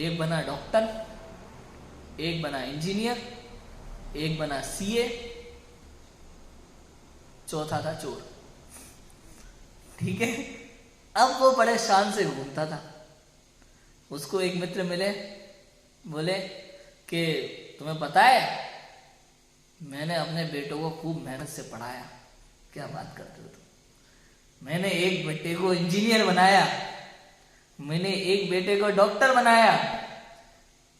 S1: एक बना डॉक्टर, एक बना इंजीनियर, एक बना सीए, चौथा था चोर। ठीक है, अब वो बड़े शान से घूमता था। उसको एक मित्र मिले, बोले कि तुम्हें पता है मैंने अपने बेटों को खूब मेहनत से पढ़ाया। क्या बात करते हो तुम? मैंने एक बेटे को इंजीनियर बनाया, मैंने एक बेटे को डॉक्टर बनाया,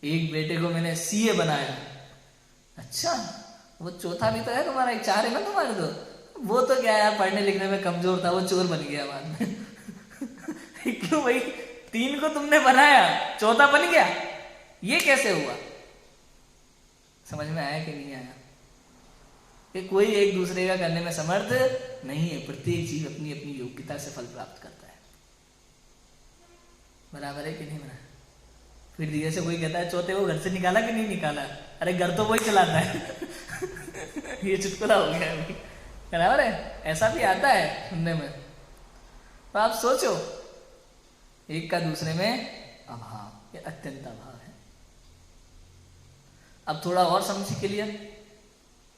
S1: एक बेटे को मैंने सीए बनाया। अच्छा, वो चौथा भी तो है तुम्हारा, एक 4 है ना तुम्हारे तो। वो तो क्या यार, पढ़ने लिखने में कमजोर था, वो चोर बन गया बाद में। क्यों भाई, 3 को तुमने बनाया, चौथा बन गया, ये कैसे हुआ? समझ में आया कि नहीं आया? कि कोई एक दूसरे का करने में समर्थ नहीं है, प्रत्येक जीव अपनी अपनी योग्यता से फल प्राप्त करता है। बराबर है कि नहीं बराबर? फिर धीरे से कोई कहता है चौथे को घर से निकाला कि नहीं निकाला, अरे घर तो वही चलाता है। ये चुटकुला हो गया अभी, बराबर है? ऐसा भी आता है सुनने में। तो आप सोचो, एक का दूसरे में अभाव, ये अत्यंत अभाव है। अब थोड़ा और समझिए,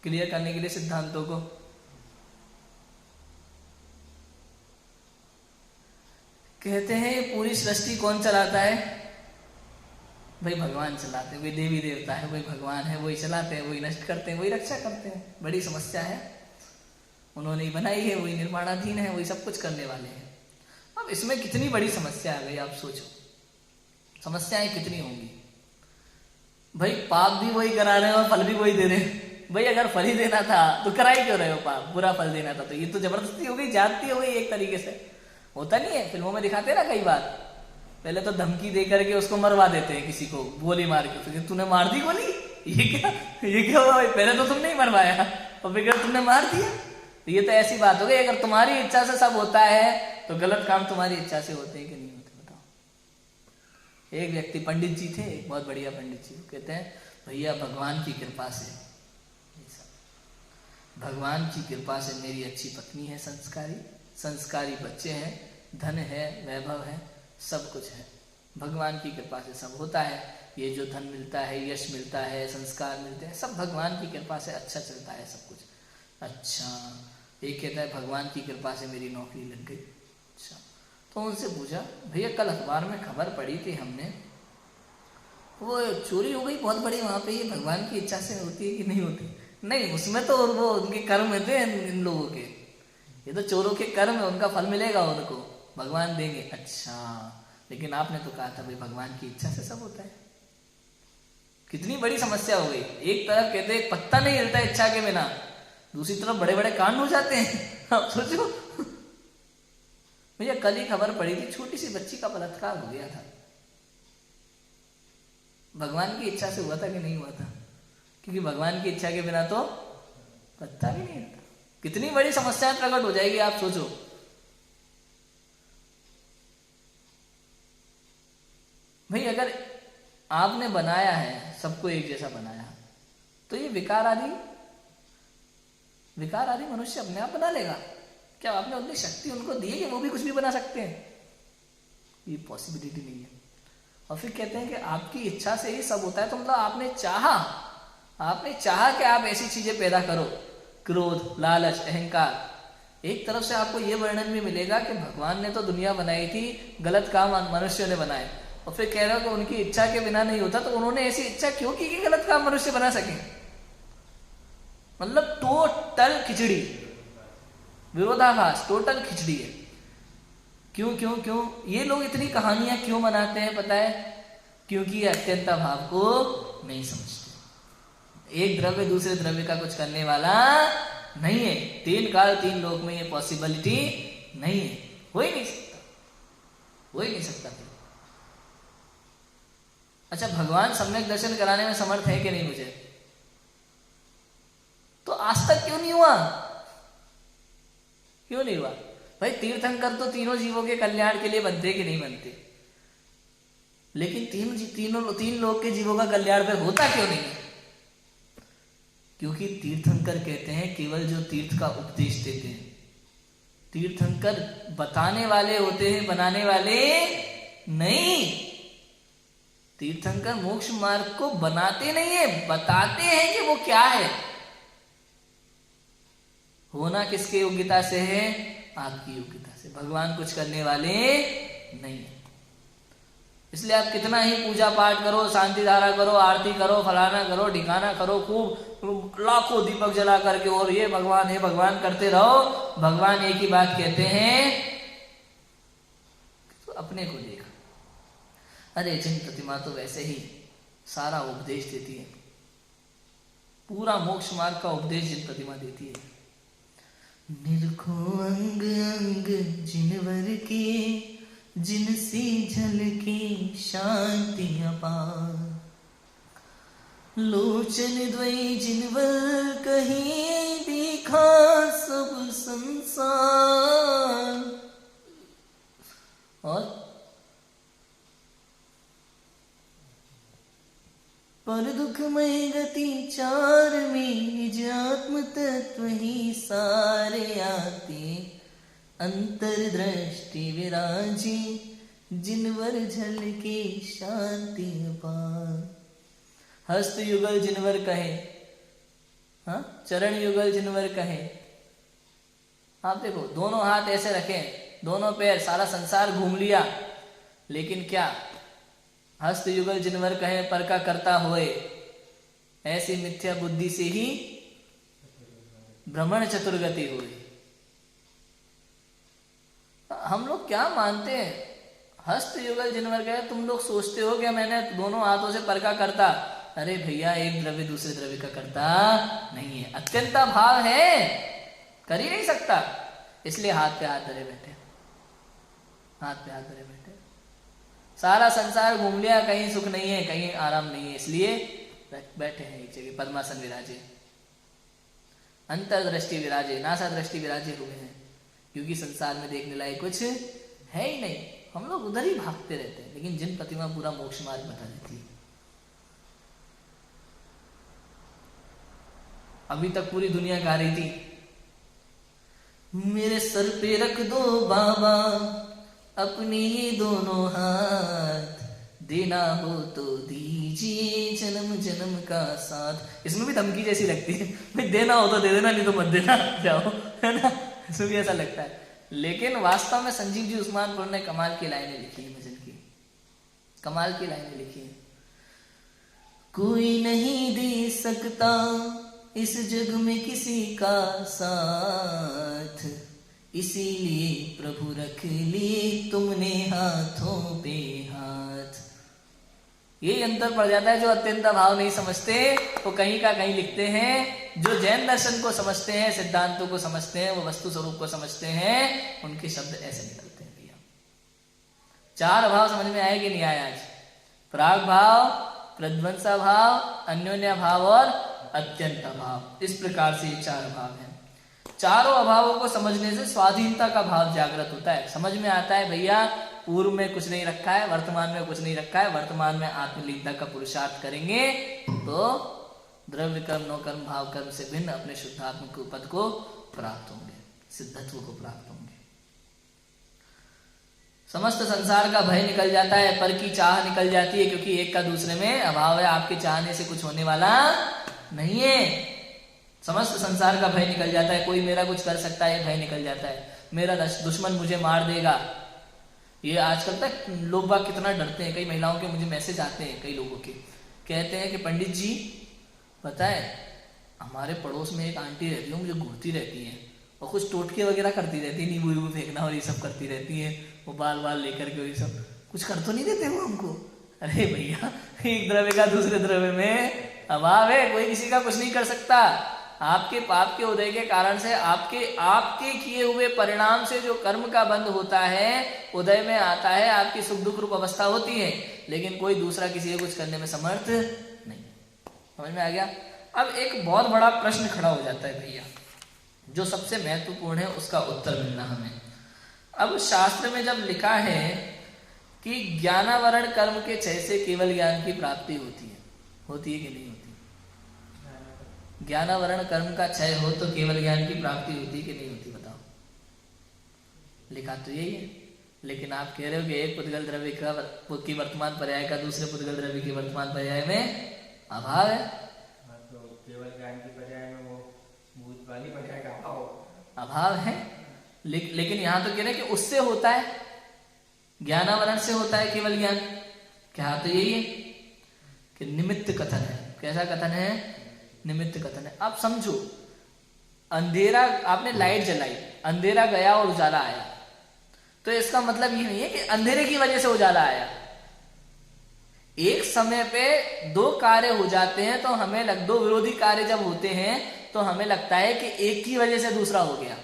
S1: क्लियर करने के लिए सिद्धांतों को। कहते हैं पूरी सृष्टि कौन चलाता है? भाई भगवान चलाते हैं, वही देवी देवता है, वही भगवान है, वही चलाते हैं, वही नष्ट करते हैं, वही रक्षा करते हैं। बड़ी समस्या है, उन्होंने ही बनाई है, वही निर्माणाधीन है, वही सब कुछ करने वाले हैं। अब इसमें कितनी बड़ी समस्या आ गई, आप सोचो, समस्याएं कितनी होंगी। भाई पाप भी वही करा रहे हो और फल भी वही दे रहे हैं। भाई अगर फल ही देना था तो करा ही क्यों रहे हो पाप? बुरा फल देना था तो ये तो जबरदस्ती हो गई, जाती हो गई एक तरीके से। होता नहीं है, फिल्मों में दिखाते हैं ना कई बार, पहले तो धमकी दे करके उसको मरवा देते हैं, किसी को गोली मार के, फिर तूने मार दी गोली, ये क्या हुआ भाई? पहले तो तुमने ही मरवाया और फिर तुमने मार दिया। तो ये तो ऐसी बात हो गई, अगर तुम्हारी इच्छा से सब होता है तो गलत काम तुम्हारी इच्छा से होते हैं कि नहीं होते? बताओ। एक व्यक्ति पंडित जी थे, बहुत बढ़िया पंडित जी, कहते हैं भैया भगवान की कृपा से, भगवान की कृपा से मेरी अच्छी पत्नी है, संस्कारी बच्चे हैं, धन है, वैभव है, सब कुछ है। भगवान की कृपा से सब होता है। ये जो धन मिलता है, यश मिलता है, संस्कार मिलते हैं, सब भगवान की कृपा से अच्छा चलता है सब कुछ। अच्छा, एक कहता है भगवान की कृपा से मेरी नौकरी लग गई। अच्छा, तो उनसे पूछा भैया कल अखबार में खबर पड़ी थी हमने, वो चोरी हो गई बहुत बड़ी, वहां पे ये भगवान की इच्छा से होती है कि नहीं होती? नहीं, उसमें तो वो उनके कर्म थे इन लोगों के, ये तो चोरों के कर्म है, उनका फल मिलेगा उनको, भगवान देंगे। अच्छा, लेकिन आपने तो कहा था भाई भगवान की इच्छा से सब होता है। कितनी बड़ी समस्या हो गई। एक तरफ कहते एक पत्ता नहीं हिलता इच्छा के बिना, दूसरी तरफ बड़े बड़े कांड हो जाते हैं। आप सोचो भैया, कल ही खबर पड़ी थी, छोटी सी बच्ची का बलात्कार हो गया था। भगवान की इच्छा से हुआ था कि नहीं हुआ था? क्योंकि भगवान की इच्छा के बिना तो पत्ता भी नहीं हिलता। कितनी बड़ी समस्याएं प्रकट हो जाएगी, आप सोचो। भाई अगर आपने बनाया है, सबको एक जैसा बनाया, तो ये विकार आदि मनुष्य अपने आप बना लेगा क्या? आपने उतनी शक्ति उनको दी है कि वो भी कुछ भी बना सकते हैं? ये पॉसिबिलिटी नहीं है। और फिर कहते हैं कि आपकी इच्छा से ही सब होता है, तो मतलब आपने चाहा कि आप ऐसी चीजें पैदा करो, क्रोध, लालच, अहंकार। एक तरफ से आपको यह वर्णन भी मिलेगा कि भगवान ने तो दुनिया बनाई थी, गलत काम मनुष्य ने बनाए, और फिर कह रहा हो कि उनकी इच्छा के बिना नहीं होता, तो उन्होंने ऐसी इच्छा क्यों की कि गलत काम मनुष्य बना सके? मतलब टोटल खिचड़ी, विरोधाभास, टोटल खिचड़ी है। क्यों ये लोग इतनी कहानियां क्यों बनाते हैं पता है? क्योंकि ये अत्यंत भाव को नहीं समझते। एक द्रव्य दूसरे द्रव्य का कुछ करने वाला नहीं है। 3 काल 3 लोक में ये पॉसिबिलिटी नहीं है, हो ही नहीं सकता। अच्छा, भगवान सम्यक दर्शन कराने में समर्थ है कि नहीं मुझे? तो आज तक क्यों नहीं हुआ? भाई तीर्थंकर तो तीनों जीवों के कल्याण के लिए बनते कि नहीं बनते? लेकिन तीन लोग के जीवों का कल्याण पे होता क्यों नहीं है? क्योंकि तीर्थंकर कहते हैं केवल जो तीर्थ का उपदेश देते हैं। तीर्थंकर बताने वाले होते हैं, बनाने वाले नहीं। तीर्थंकर मोक्ष मार्ग को बनाते नहीं है, बताते हैं कि वो क्या है। होना किसके योग्यता से है? आपकी योग्यता से। भगवान कुछ करने वाले नहीं है। इसलिए आप कितना ही पूजा पाठ करो, शांति धारा करो, आरती करो, फलाना करो, ढिकाना करो, खूब लाखों दीपक जला करके और ये भगवान करते रहो, भगवान एक ही बात कहते हैं, तो अपने को देख। अरे जिन प्रतिमा तो वैसे ही सारा उपदेश देती है, पूरा मोक्ष मार्ग का उपदेश जिन प्रतिमा देती है। निरखो अंग अंग जिनवर के, जिनसे झलके शांति अपार। लोचन द्वय जिनवल कहीं देखा सब संसार। और पर दुखमय गति चार में निज आत्म तत्व ही सारे आते। अंतर्दृष्टि विराजे जिनवर झलके शांति अपार। हस्त युगल जिनवर कहे, हाँ, चरण युगल जिनवर कहे। आप देखो, दोनों हाथ ऐसे रखे, दोनों पैर, सारा संसार घूम लिया, लेकिन क्या हस्त युगल जिनवर कहे पर का करता होए। ऐसी मिथ्या बुद्धि से ही भ्रमण चतुर्गति हुई। हम लोग क्या मानते हैं, हस्त युगल जिनवर कहे, तुम लोग सोचते हो कि मैंने दोनों हाथों से पर का करता। अरे भैया, एक द्रव्य दूसरे द्रव्य का करता नहीं है, अत्यंता भाव है, कर ही नहीं सकता। इसलिए हाथ पे हाथ धरे बैठे, हाथ पे हाथ धरे बैठे। सारा संसार घूम लिया, कहीं सुख नहीं है, कहीं आराम नहीं है, इसलिए बैठे हैं एक जगह, पद्मासन विराजे, अंतर्दृष्टि विराजे, नासा दृष्टि विराजे हुए हैं। क्योंकि संसार में देखने लायक कुछ है ही नहीं, हम लोग उधर ही भागते रहते हैं। लेकिन जिन प्रतिमा पूरा मोक्ष मार्ग बता देती है। अभी तक पूरी दुनिया गा रही थी, मेरे सर पे रख दो बाबा अपने ये दोनों हाथ, देना हो तो दीजिए जन्म जन्म का साथ। इसमें भी धमकी जैसी लगती है, भाई देना हो तो दे देना, नहीं तो मत देना, जाओ, है ना। इसमें भी ऐसा लगता है, लेकिन वास्तव में संजीव जी उस्मानपुर ने कमाल की लाइनें लिखी है, भजन की कमाल की लाइनें लिखी है। कोई नहीं दे सकता इस जग में किसी का साथ, इसीलिए प्रभु रख लिए तुमने हाथों पे हाथ। ये अंतर पड़ जाता है। जो अत्यंत भाव नहीं समझते वो कहीं का कहीं लिखते हैं, जो जैन दर्शन को समझते हैं, सिद्धांतों को समझते हैं, वो वस्तु स्वरूप को समझते हैं, उनके शब्द ऐसे निकलते हैं। भैया, चार भाव समझ में आए कि नहीं आए आज? प्राग भाव, प्रध्वंसा भाव, अन्योन्या भाव और अत्यंत भाव। इस प्रकार से ये चार भाव हैं। चारों अभावों को समझने से स्वाधीनता का भाव जागृत होता है। समझ में आता है भैया, पूर्व में कुछ नहीं रखा है, वर्तमान में कुछ नहीं रखा है, वर्तमान में आत्मलीनता का पुरुषार्थ करेंगे तो द्रव्य कर्म, नो कर्म, भाव कर्म से भिन्न अपने शुद्धात्म के पद को प्राप्त होंगे, सिद्धत्व को प्राप्त होंगे। समस्त संसार का भय निकल जाता है, पर की चाह निकल जाती है, क्योंकि एक का दूसरे में अभाव है। आपके चाहने से कुछ होने वाला नहीं है। समस्त संसार का भय निकल जाता है। कोई मेरा कुछ कर सकता है, भय निकल जाता है। मेरा दुश्मन मुझे मार देगा, ये आजकल तक लोग बाग कितना डरते हैं। कई महिलाओं के मुझे मैसेज आते हैं, कई लोगों के, कहते हैं कि पंडित जी पता है हमारे पड़ोस में एक आंटी रहती है, मुझे घूरती रहती है और कुछ टोटके वगैरह करती रहती है, नींबू वीबू फेंकना और ये सब करती रहती है, वो बाल बाल लेकर के ये सब कुछ कर तो नहीं देते वो हमको। अरे भैया, एक द्रव्य का दूसरे द्रव्य में अभाव है, कोई किसी का कुछ नहीं कर सकता। आपके पाप के उदय के कारण से, आपके किए हुए परिणाम से जो कर्म का बंध होता है, उदय में आता है, आपकी सुख दुख रूप अवस्था होती है, लेकिन कोई दूसरा किसी को कुछ करने में समर्थ नहीं। समझ में आ गया? अब एक बहुत बड़ा प्रश्न खड़ा हो जाता है भैया, जो सबसे महत्वपूर्ण है, उसका उत्तर मिलना हमें। अब शास्त्र में जब लिखा है कि ज्ञानावरण कर्म के क्षय से केवल ज्ञान की प्राप्ति होती है कि नहीं होती? ज्ञानावरण कर्म का क्षय हो तो केवल ज्ञान की प्राप्ति होती है कि नहीं होती? बताओ। लिखा तो यही है, लेकिन आप कह रहे हो कि एक पुद्गल द्रव्य की वर्तमान पर्याय का दूसरे पुद्गल द्रव्य की वर्तमान पर्याय में अभाव है।
S2: तो केवल ज्ञान की पर्याय में वो भूत वाली पर्याय का
S1: अभाव है। लेकिन यहां तो कह रहे हैं कि उससे होता है, ज्ञानावरण से होता है केवल ज्ञान। क्या तो यही है कि निमित्त कथन है। कैसा कथन है? निमित्त कथन है। आप समझो, अंधेरा, आपने लाइट जलाई, अंधेरा गया और उजाला आया, तो इसका मतलब ये नहीं है कि अंधेरे की वजह से उजाला आया। एक समय पे दो कार्य हो जाते हैं तो हमें दो विरोधी कार्य जब होते हैं तो हमें लगता है कि एक की वजह से दूसरा हो गया,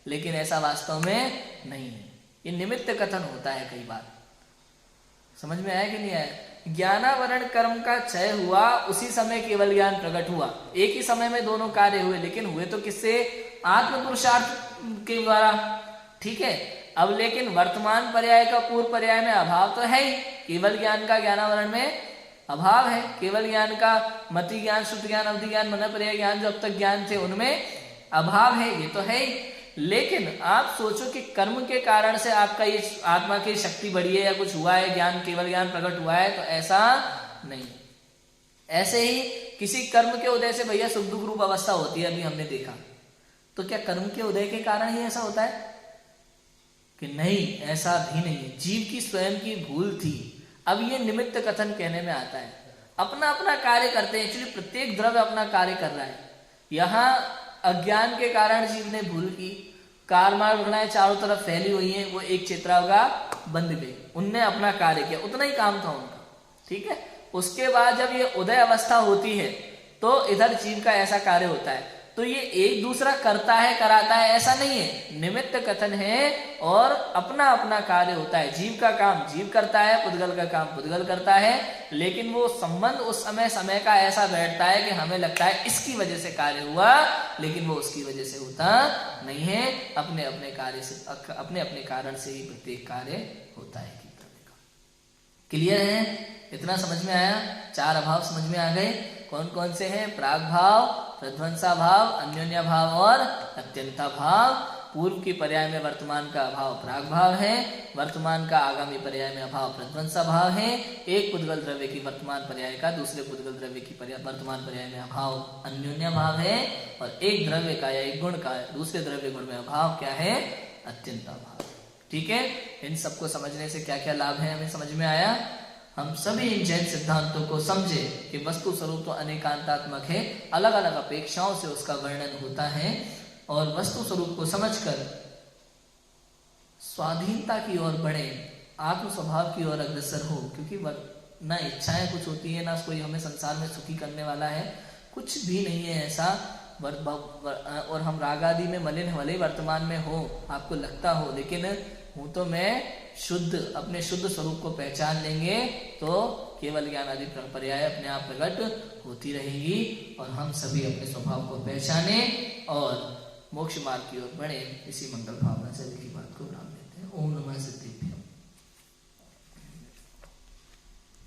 S1: लेकिन ऐसा वास्तव में नहीं है। ये निमित्त कथन होता है कई बार। समझ में आया कि नहीं आया? ज्ञानावरण कर्म का क्षय हुआ, उसी समय केवल ज्ञान प्रकट हुआ। एक ही समय में दोनों कार्य हुए, लेकिन हुए तो किससे? आत्म पुरुषार्थ के द्वारा। ठीक है, अब लेकिन वर्तमान पर्याय का पूर्व पर्याय में अभाव तो है ही, केवल ज्ञान का ज्ञानावरण में अभाव है। केवल ज्ञान का मति ज्ञान, शुद्ध ज्ञान, अवधि ज्ञान, मन पर्याय ज्ञान जो अब तक ज्ञान थे उनमें अभाव है, ये तो है ही। लेकिन आप सोचो कि कर्म के कारण से आपका ये आत्मा की शक्ति बढ़ी है या कुछ हुआ है, ज्ञान केवल ज्ञान प्रकट हुआ है, तो ऐसा नहीं। ऐसे ही किसी कर्म के उदय से भैया सुख दुख रूप अवस्था होती है, अभी हमने देखा, तो क्या कर्म के उदय के कारण ही ऐसा होता है? कि नहीं, ऐसा भी नहीं है, जीव की स्वयं की भूल थी। अब ये निमित्त कथन कहने में आता है, अपना अपना कार्य करते हैं। एक्चुअली प्रत्येक द्रव्य अपना कार्य कर रहा है। यहाँ अज्ञान के कारण जीव ने भूल की, कार मार्ग घटनाएं चारों तरफ फैली हुई हैं, वो एक चित्रावगा बंद गई, उनने अपना कार्य किया, उतना ही काम था उनका। ठीक है, उसके बाद जब ये उदय अवस्था होती है तो इधर जीव का ऐसा कार्य होता है। तो ये एक दूसरा करता है कराता है ऐसा नहीं है, निमित्त कथन है और अपना अपना कार्य होता है। जीव का काम जीव करता है, पुद्गल का काम पुद्गल करता है, लेकिन वो संबंध उस समय का ऐसा बैठता है कि हमें लगता है इसकी वजह से कार्य हुआ, लेकिन वो उसकी वजह से होता नहीं है। अपने अपने कार्य से, अपने अपने कारण से ही प्रत्येक कार्य होता है। क्लियर है? इतना समझ में आया? चार अभाव समझ में आ गए। कौन कौन से हैं? प्राग भाव, प्रध्वंसा भाव, अन्योन्या भाव और अत्यंता भाव। पूर्व की पर्याय में वर्तमान का अभाव प्राग भाव है, वर्तमान का आगामी पर्याय में अभाव प्रध्वंसा भाव है। एक पुद्गल द्रव्य की वर्तमान पर्याय का दूसरे पुद्गल द्रव्य की वर्तमान पर्याय में अभाव अन्योन्या भाव है, और एक द्रव्य का या एक गुण का दूसरे द्रव्य गुण में अभाव क्या है? अत्यंता भाव। ठीक है, इन सबको समझने से क्या क्या लाभ है हमें समझ में आया। हम सभी इन जैन सिद्धांतों को समझे कि वस्तु स्वरूप तो अनेकांतात्मक है, अलग अलग अपेक्षाओं से उसका वर्णन होता है, और वस्तु स्वरूप को समझकर स्वाधीनता की ओर बढ़े, आत्म स्वभाव की ओर अग्रसर हो। क्योंकि ना इच्छाएं कुछ होती है, ना कोई हमें संसार में सुखी करने वाला है, कुछ भी नहीं है ऐसा। और हम राग आदि में मलिन भले ही वर्तमान में हो, आपको लगता हो, लेकिन हूं तो मैं शुद्ध, अपने शुद्ध स्वरूप को पहचान लेंगे तो केवल ज्ञान आदि पर्याय अपने आप प्रकट होती रहेगी, और हम सभी अपने स्वभाव को पहचाने और मोक्ष मार्ग की ओर बढ़े। इसी मंगल भावना से की बात को विराम देते हैं। ओम नमः सिद्धि।